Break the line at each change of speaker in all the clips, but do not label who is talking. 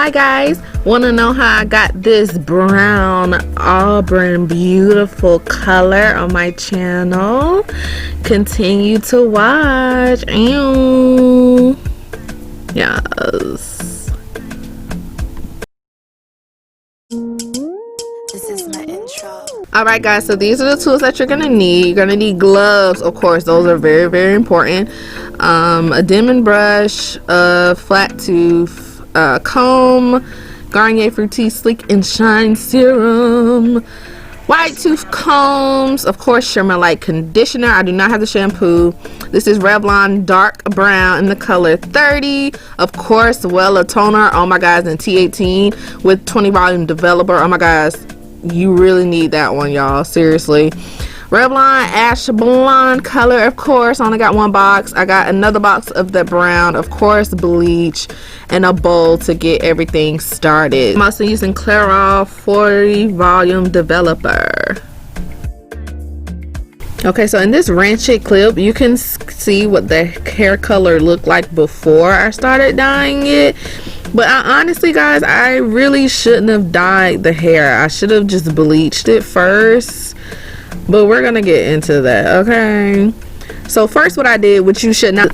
Hi guys, want to know how I got this brown auburn beautiful color on my channel? Continue to watch. Ew. Yes.
This is my intro.
Alright guys, so these are the tools that you're gonna need. You're gonna need gloves, of course, those are very important. A Denman brush, a flat tooth, comb, Garnier Fructis Sleek and Shine Serum, white tooth combs, of course Shimmer Light conditioner. I do not have the shampoo. This is Revlon dark brown in the color 30. Of course, Wella toner, oh my guys, in T18 with 20 volume developer. Oh my guys, you really need that one, y'all, seriously. Revlon ash blonde color, of course. I only got one box. I got another box of the brown, of course, bleach, and a bowl to get everything started. I'm also using Clairol 40 volume developer. Okay, so in this Ratchet clip, you can see what the hair color looked like before I started dyeing it. But honestly, guys, I really shouldn't have dyed the hair. I should have just bleached it first. But we're gonna get into that, okay? So first, what I did, which you should not,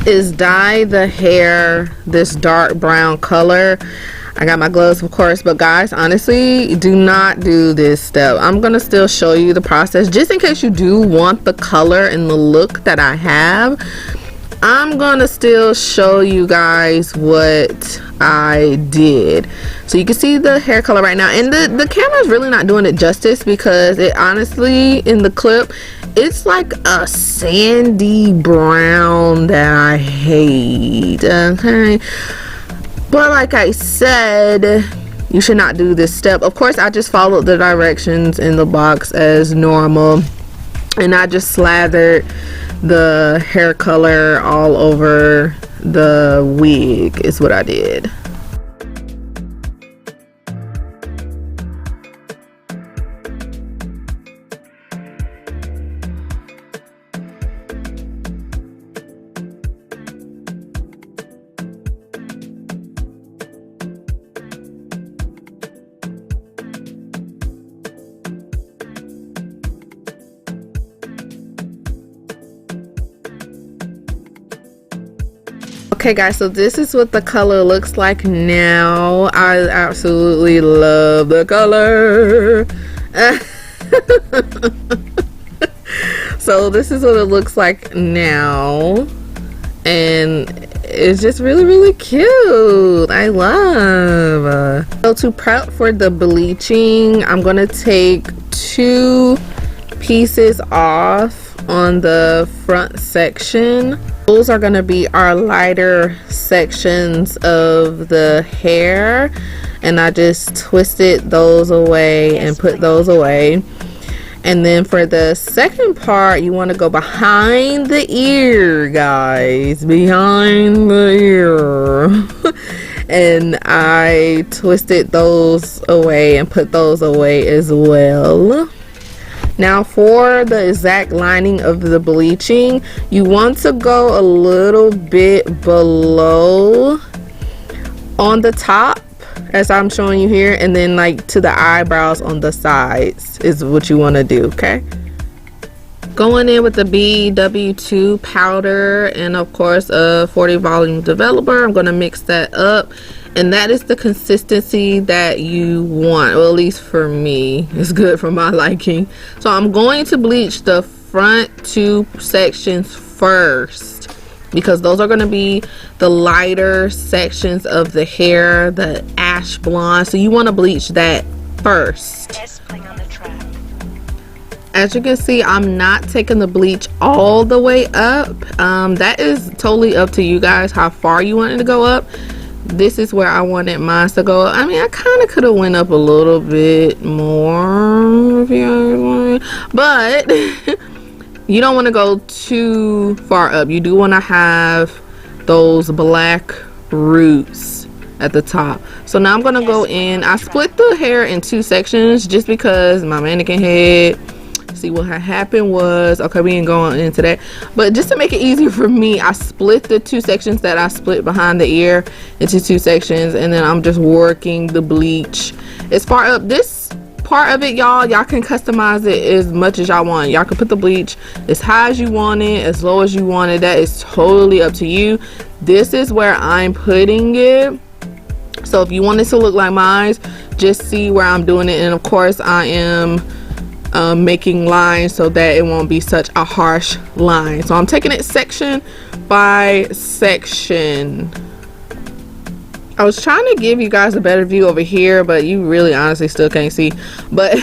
is dye the hair this dark brown color. I got my gloves, of course, but guys, honestly, do not do this step. I'm gonna still show you the process just in case you do want the color and the look that I have. I'm gonna still show you guys what I did, so you can see the hair color right now. And the camera is really not doing it justice, because it honestly, in the clip, it's like a sandy brown that I hate, okay? But like I said, you should not do this step. Of course, I just followed the directions in the box as normal, and I just slathered the hair color all over the wig is what I did. Okay guys, so this is what the color looks like now. I absolutely love the color. So this is what it looks like now, and it's just really cute. I love. So to prep for the bleaching, I'm gonna take 2 pieces off on the front section. Those are going to be our lighter sections of the hair, and I just twisted those away and put those away. And then for the second part, you want to go behind the ear, guys, behind the ear. And I twisted those away and put those away as well. Now for the exact lining of the bleaching, you want to go a little bit below on the top, as I'm showing you here, and then like to the eyebrows on the sides is what you want to do, okay? Going in with the BW2 powder and of course a 40 volume developer. I'm going to mix that up, and that is the consistency that you want. Well, at least for me, it's good for my liking. So I'm going to bleach the front 2 sections first, because those are going to be the lighter sections of the hair, the ash blonde. So you want to bleach that first. As you can see, I'm not taking the bleach all the way up. That is totally up to you guys how far you want it to go up. This is where I wanted mine to go. I mean, I kind of could have went up a little bit more if you guys want, but you don't want to go too far up. You do want to have those black roots at the top. So now I'm gonna go in. I split the hair in 2 sections just because my mannequin head See, what had happened was, okay, we ain't going into that, but just to make it easier for me, I split the two sections that I split behind the ear into two sections, and then I'm just working the bleach as far up this part of it. Y'all can customize it as much as y'all want. Y'all can put the bleach as high as you want it, as low as you want it. That is totally up to you. This is where I'm putting it. So if you want it to look like mine, just see where I'm doing it. And of course I am making lines so that it won't be such a harsh line. So I'm taking it section by section. I was trying to give you guys a better view over here, but you really honestly still can't see. But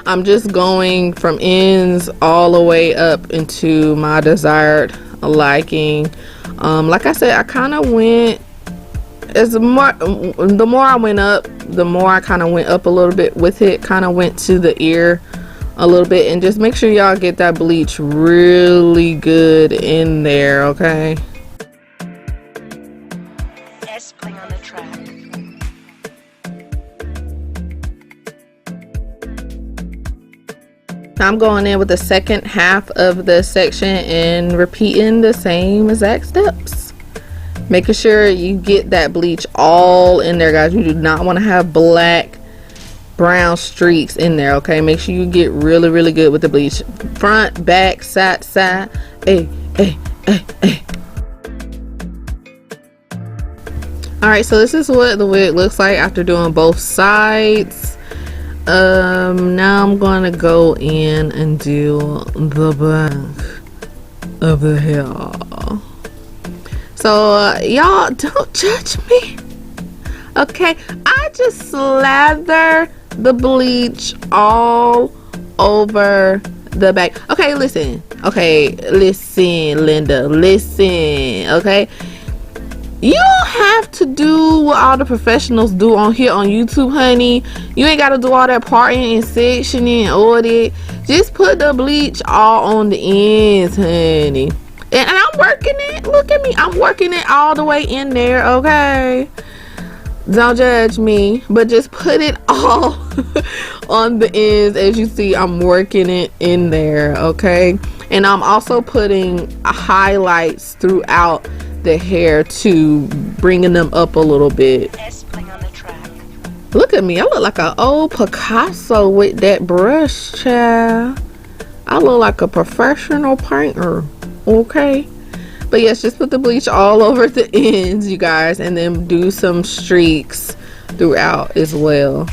I'm just going from ends all the way up into my desired liking. Like I said, I kind of went the more I went up, the more I kind of went up a little bit with it, kind of went to the ear a little bit. And just make sure y'all get that bleach really good in there, okay?
On the track.
I'm going in with the second half of the section and repeating the same exact steps, making sure you get that bleach all in there, guys. You do not want to have black brown streaks in there, okay? Make sure you get really good with the bleach, front, back, side, hey. All right, so this is what the wig looks like after doing both sides. Now I'm gonna go in and do the back of the hair. So y'all don't judge me, okay? I just slather the bleach all over the back. Okay, listen, Linda, listen, okay? You don't have to do what all the professionals do on here on YouTube, honey. You ain't got to do all that parting and sectioning and all that. Just put the bleach all on the ends, honey. And I'm working it. Look at me. I'm working it all the way in there, okay? Don't judge me, but just put it all on the ends. As you see, I'm working it in there, okay? And I'm also putting highlights throughout the hair to bringing them up a little bit.
On the track.
Look at me. I look like an old Picasso with that brush, child. I look like a professional painter, okay? But yes, just put the bleach all over the ends, you guys, and then do some streaks throughout as well.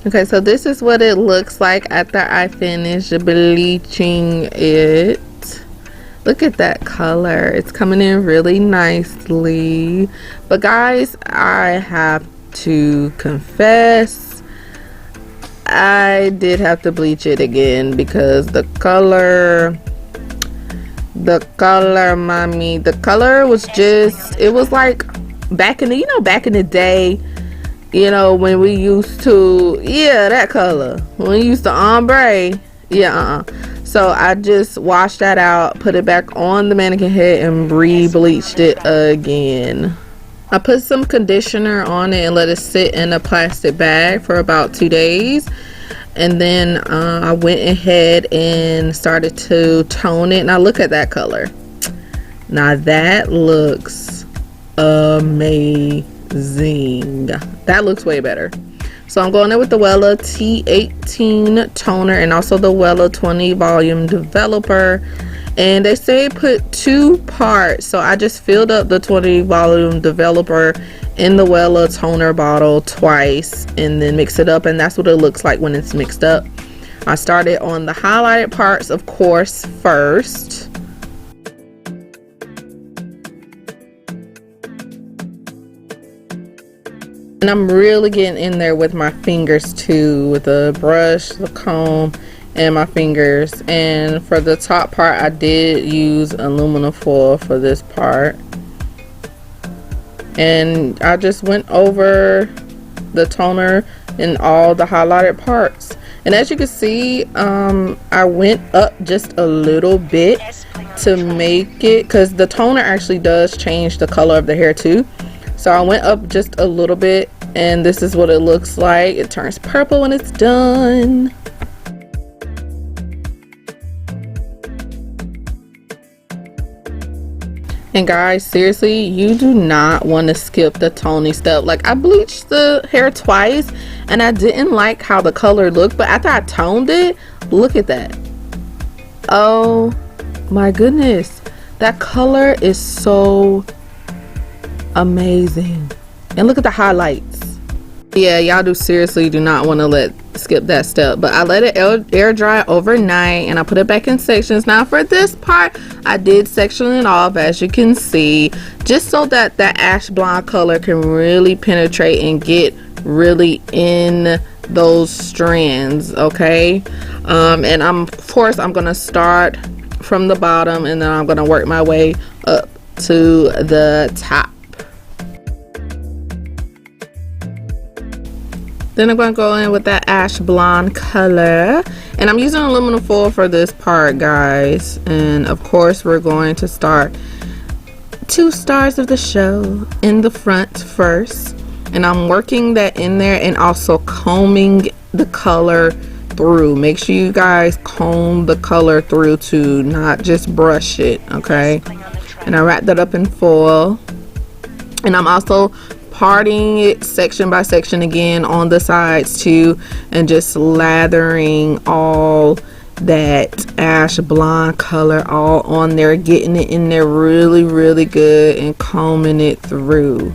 Okay, so this is what it looks like after I finish bleaching it. Look at that color. It's coming in really nicely. But guys, I have to confess, I did have to bleach it again because the color, mommy, the color was just, it was like back in the, back in the day, when we used to, that color, when we used to ombre, so I just washed that out, put it back on the mannequin head, and re-bleached it again. I put some conditioner on it and let it sit in a plastic bag for about 2 days, and then I went ahead and started to tone it. Now look at that color. Now that looks amazing. That looks way better. So I'm going in with the Wella T18 toner and also the Wella 20 volume developer, and they say put 2 parts, so I just filled up the 20 volume developer in the Wella toner bottle twice and then mix it up, and that's what it looks like when it's mixed up. I started on the highlighted parts, of course, first. And I'm really getting in there with my fingers too, with the brush, the comb, and my fingers. And for the top part, I did use aluminum foil for this part. And I just went over the toner in all the highlighted parts. And as you can see, I went up just a little bit to make it, because the toner actually does change the color of the hair too. So I went up just a little bit, and this is what it looks like. It turns purple when it's done. And guys, seriously, you do not want to skip the toning step. Like, I bleached the hair twice and I didn't like how the color looked, but after I toned it, look at that. Oh my goodness, that color is so amazing. And look at the highlights. Yeah, y'all do not want to skip that step. But I let it air dry overnight and I put it back in sections. Now for this part, I did section it off, as you can see, just so that that ash blonde color can really penetrate and get really in those strands. Okay, and of course I'm gonna start from the bottom and then I'm gonna work my way up to the top. Then I'm going to go in with that ash blonde color, and I'm using aluminum foil for this part, guys. And of course we're going to start 2 stars of the show in the front first, and I'm working that in there and also combing the color through. Make sure you guys comb the color through to not just brush it, okay? And I wrap that up in foil, and I'm also parting it section by section again on the sides too, and just lathering all that ash blonde color all on there, getting it in there really good and combing it through.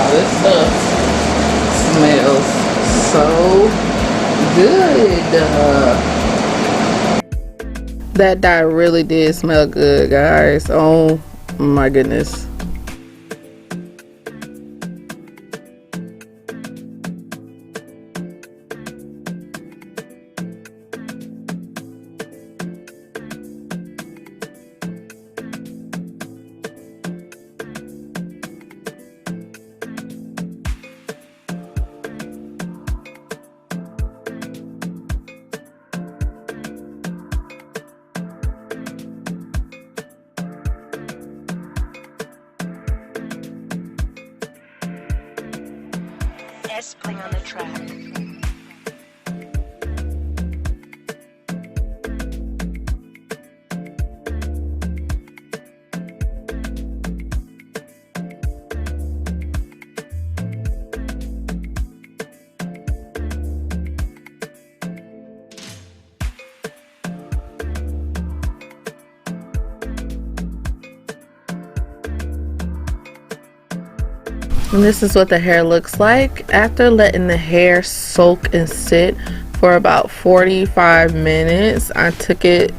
This stuff smells so good. That dye really did smell good, guys. Oh my goodness.
S playing on the track.
And this is what the hair looks like after letting the hair soak and sit for about 45 minutes. I took it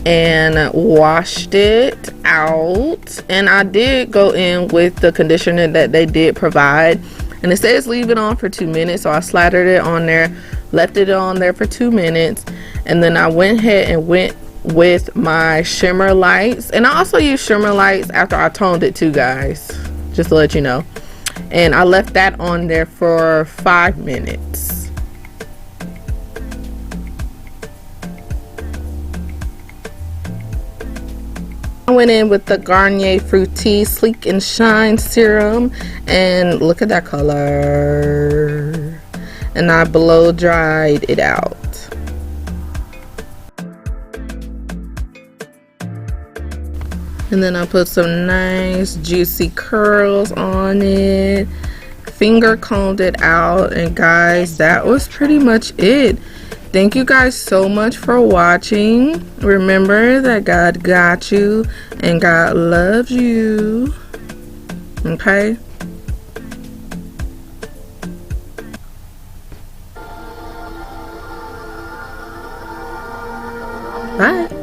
and washed it out, and I did go in with the conditioner that they did provide, and it says leave it on for 2 minutes, so I slathered it on there, left it on there for 2 minutes, and then I went ahead and went with my shimmer lights. And I also used shimmer lights after I toned it too, guys, just to let you know. And I left that on there for 5 minutes. I went in with the Garnier Fructis Sleek and Shine Serum, and look at that color. And I blow dried it out. And then I put some nice juicy curls on it, finger combed it out, and guys, that was pretty much it. Thank you guys so much for watching. Remember that God got you and God loves you. Okay? Bye.